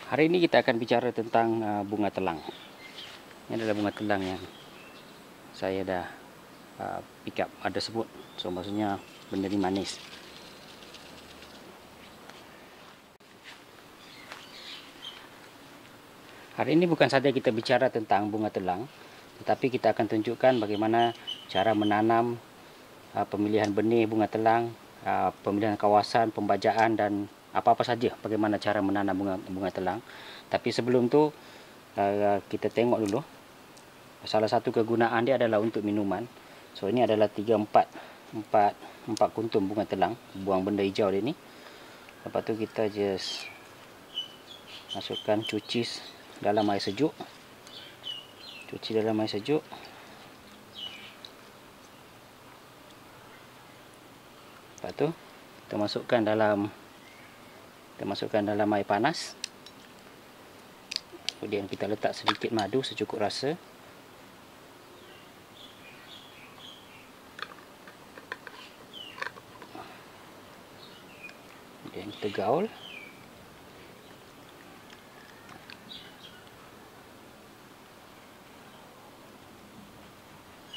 Hari ini kita akan bicara tentang bunga telang. Ini adalah bunga telang yang saya dah pick up, ada sebut. So maksudnya benda ni manis. Hari ini bukan saja kita bicara tentang bunga telang, tetapi kita akan tunjukkan bagaimana cara menanam, pemilihan benih bunga telang, pemilihan kawasan, pembajaan dan apa-apa saja bagaimana cara menanam bunga telang. Tapi sebelum tu kita tengok dulu. Salah satu kegunaan dia adalah untuk minuman. So ini adalah 4 kuntum bunga telang. Buang benda hijau dia ni. Lepas tu kita just masukkan, cuci dalam air sejuk. Cuci dalam air sejuk. Lepas tu kita masukkan dalam air panas. Kemudian kita letak sedikit madu secukup rasa. Kemudian kita gaul.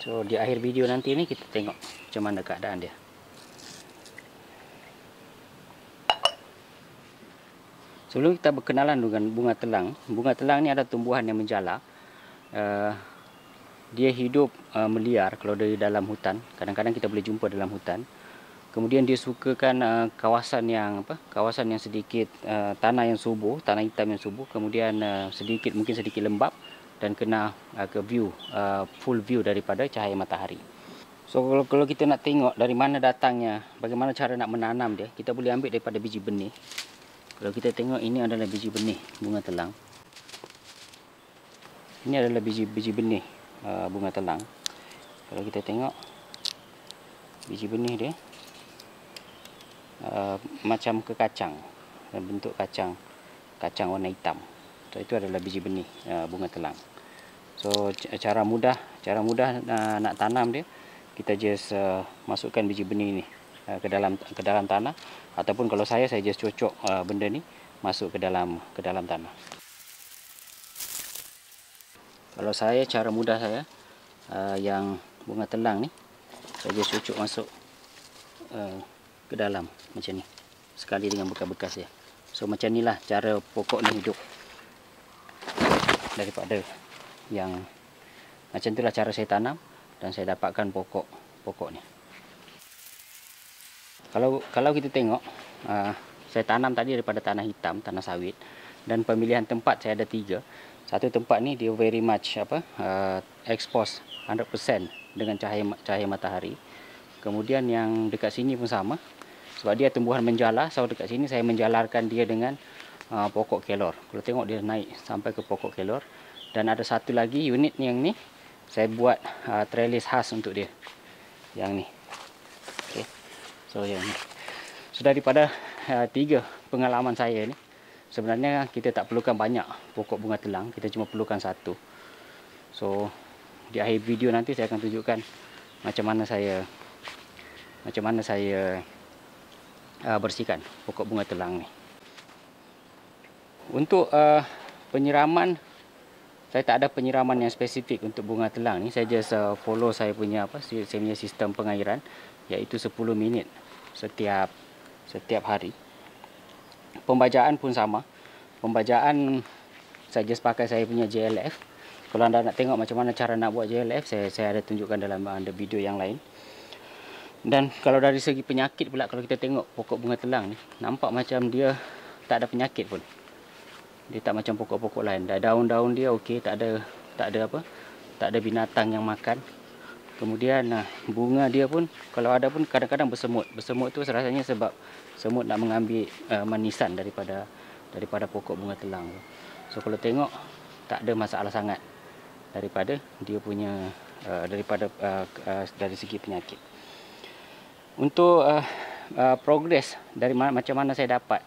So di akhir video nanti ni kita tengok macam mana keadaan dia. Sebelum kita berkenalan dengan bunga telang ni adalah tumbuhan yang menjala. Dia hidup meliar kalau dari dalam hutan. Kadang-kadang kita boleh jumpa dalam hutan. Kemudian dia sukakan kawasan yang sedikit tanah yang subur, tanah hitam yang subur. Kemudian mungkin sedikit lembap dan kena ke full view daripada cahaya matahari. So kalau kita nak tengok dari mana datangnya, bagaimana cara nak menanam dia, kita boleh ambil daripada biji benih. Kalau kita tengok, ini adalah biji benih bunga telang. Ini adalah biji benih bunga telang. Kalau kita tengok biji benih dia macam ke kacang, bentuk kacang warna hitam. So itu adalah biji benih bunga telang. So cara mudah nak tanam dia, kita just masukkan biji benih ni ke dalam tanah, ataupun kalau saya just cocok benda ni masuk ke dalam tanah. Kalau saya, cara mudah saya yang bunga telang ni, saya just cocok masuk ke dalam macam ni, sekali dengan bekas-bekas dia. So macam inilah cara pokok ni hidup. Daripada yang macam itulah cara saya tanam dan saya dapatkan pokok ni. Kalau kita tengok, saya tanam tadi daripada tanah hitam, tanah sawit, dan pemilihan tempat saya ada 3. Satu tempat ni dia very much expose 100% dengan cahaya matahari. Kemudian yang dekat sini pun sama, sebab dia tumbuhan menjala. So dekat sini saya menjalarkan dia dengan pokok kelor. Kalau tengok dia naik sampai ke pokok kelor. Dan ada satu lagi unit yang ni, saya buat trellis khas untuk dia, yang ni. Okay. So yang ni. So daripada 3 pengalaman saya ni, sebenarnya kita tak perlukan banyak pokok bunga telang, kita cuma perlukan 1. So di akhir video nanti saya akan tunjukkan macam mana saya bersihkan pokok bunga telang ni. Untuk penyiraman, saya tak ada penyiraman yang spesifik untuk bunga telang ni. Saya just follow saya punya sistem pengairan, iaitu 10 minit setiap hari. Pembajaan pun sama. Pembajaan saya just pakai saya punya JLF. Kalau anda nak tengok macam mana cara nak buat JLF, saya ada tunjukkan dalam video yang lain. Dan kalau dari segi penyakit pula, kalau kita tengok pokok bunga telang ni, nampak macam dia tak ada penyakit pun. Dia tak macam pokok-pokok lain. Daun-daun dia okey, tak ada binatang yang makan. Kemudian bunga dia pun, kalau ada pun kadang-kadang bersemut. Bersemut tu rasanya sebab semut nak mengambil manisan daripada pokok bunga telang. So kalau tengok, tak ada masalah sangat daripada dia punya dari segi penyakit. Untuk progres dari macam mana saya dapat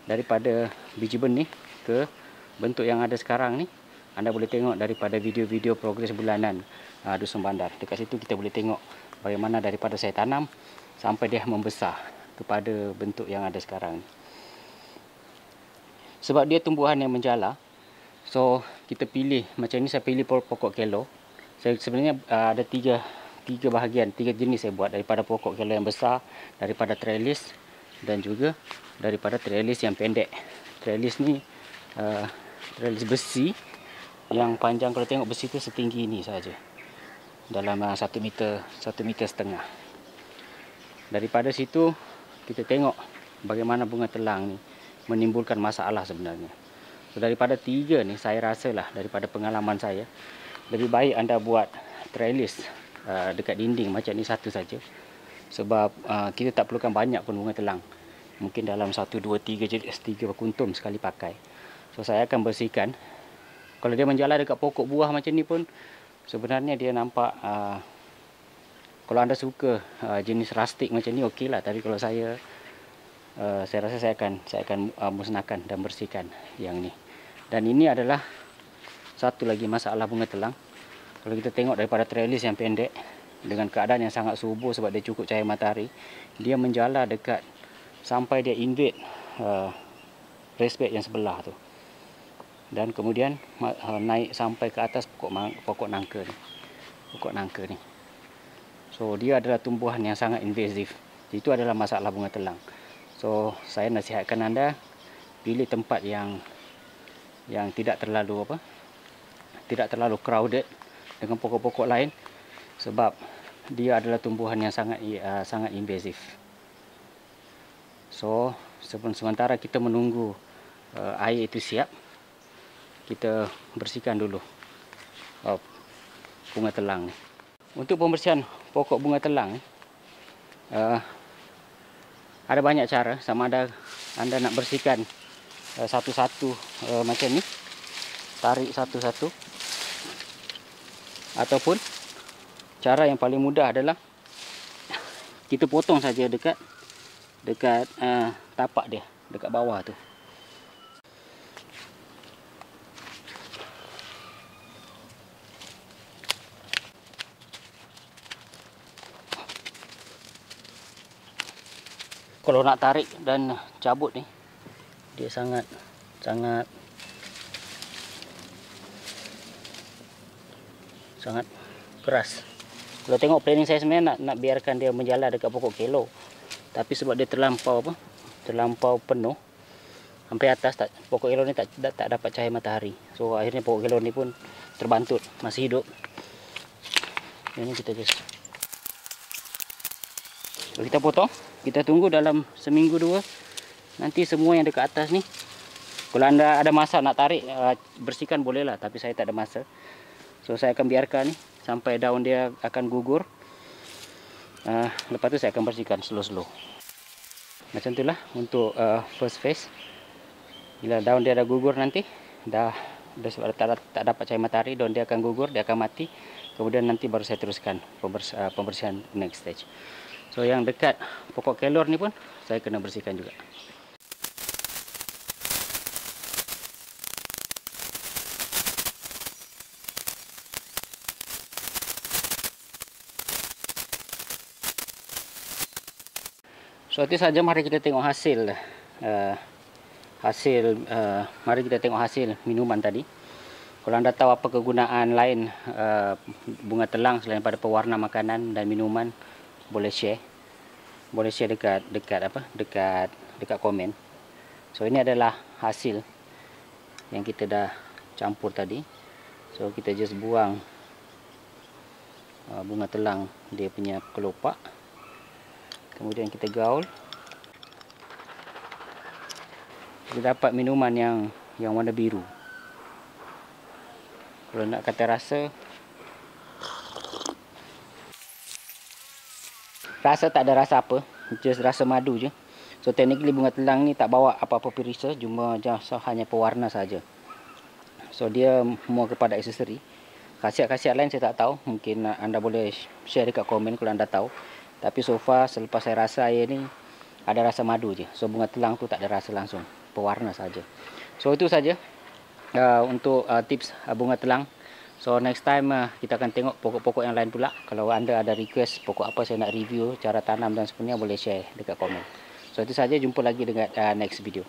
daripada biji benih ke bentuk yang ada sekarang ni, anda boleh tengok daripada video-video progres bulanan Dusun Bandar. Dekat situ kita boleh tengok bagaimana daripada saya tanam sampai dia membesar kepada bentuk yang ada sekarang. sebab dia tumbuhan yang menjala. So kita pilih macam ni, saya pilih pokok kelo. Saya sebenarnya ada tiga bahagian, 3 jenis saya buat, daripada pokok kelo yang besar, daripada trellis, dan juga daripada trellis yang pendek. Trellis ni trellis besi yang panjang, kalau tengok besi tu setinggi ini saja, dalam 1 meter, 1,5 meter. Daripada situ kita tengok bagaimana bunga telang ni menimbulkan masalah sebenarnya. So, daripada 3 ni, saya rasalah daripada pengalaman saya, lebih baik anda buat trellis dekat dinding macam ni satu saja. Sebab kita tak perlukan banyak pun bunga telang. Mungkin dalam 1, 2, 3 jenis, 3 kuntum sekali pakai. So saya akan bersihkan. Kalau dia menjala dekat pokok buah macam ni pun, sebenarnya dia nampak, kalau anda suka jenis rustic macam ni, okey lah. Tapi kalau saya rasa saya akan musnahkan dan bersihkan yang ni. Dan ini adalah satu lagi masalah bunga telang. Kalau kita tengok daripada trellis yang pendek, dengan keadaan yang sangat subur sebab dia cukup cahaya matahari, dia menjala dekat sampai dia invade raised bed yang sebelah tu. Dan kemudian naik sampai ke atas pokok nangka ni. Pokok nangka ni. So dia adalah tumbuhan yang sangat invasif. Itu adalah masalah bunga telang. So saya nasihatkan anda pilih tempat yang tidak terlalu tidak terlalu crowded dengan pokok-pokok lain, sebab dia adalah tumbuhan yang sangat invasif. So sementara kita menunggu air itu siap, kita bersihkan dulu bunga telang ni. Untuk pembersihan pokok bunga telang ni, ada banyak cara. Sama ada anda nak bersihkan satu-satu macam ni, tarik satu-satu, ataupun cara yang paling mudah adalah kita potong saja dekat tapak dia, dekat bawah tu. Kalau nak tarik dan cabut ni, dia sangat keras. Kalau tengok planning saya sebenarnya nak biarkan dia menjala dekat pokok kelo, tapi sebab dia terlampau penuh sampai atas, pokok kelo ni tak dapat cahaya matahari. So akhirnya pokok kelo ni pun terbantut, masih hidup. Ini kita kita potong, kita tunggu dalam seminggu 2, nanti semua yang dekat atas ni, kalau anda ada masa nak tarik, bersihkan boleh lah, tapi saya tak ada masa. So saya akan biarkan ni sampai daun dia akan gugur. Lepas tu saya akan bersihkan slow-slow. Macam itulah untuk first phase. Bila daun dia dah gugur nanti, dah tak dapat cahaya matahari, daun dia akan gugur, dia akan mati. Kemudian nanti baru saya teruskan pembersihan next stage. So yang dekat pokok kelor ni pun saya kena bersihkan juga. So itu saja, mari kita tengok hasil mari kita tengok hasil minuman tadi. Kalau anda tahu apa kegunaan lain bunga telang selain pada pewarna makanan dan minuman, boleh share dekat komen. So ini adalah hasil yang kita dah campur tadi. So kita just buang bunga telang dia punya kelopak, kemudian kita gaul, kita dapat minuman yang warna biru. Kalau nak kata rasa tak ada rasa apa, just rasa madu je. So technically bunga telang ni tak bawa apa-apa perisa, cuma hanya pewarna saja. So dia more kepada aksesori. Khasiat-khasiat lain saya tak tahu, mungkin anda boleh share dekat komen kalau anda tahu. Tapi so far selepas saya rasa air ni ada rasa madu je. So bunga telang tu tak ada rasa langsung, pewarna saja. So itu saja untuk tips bunga telang. So next time kita akan tengok pokok-pokok yang lain pula. Kalau anda ada request pokok apa saya nak review, cara tanam dan sebagainya, boleh share dekat komen. So itu saja, jumpa lagi dengan next video.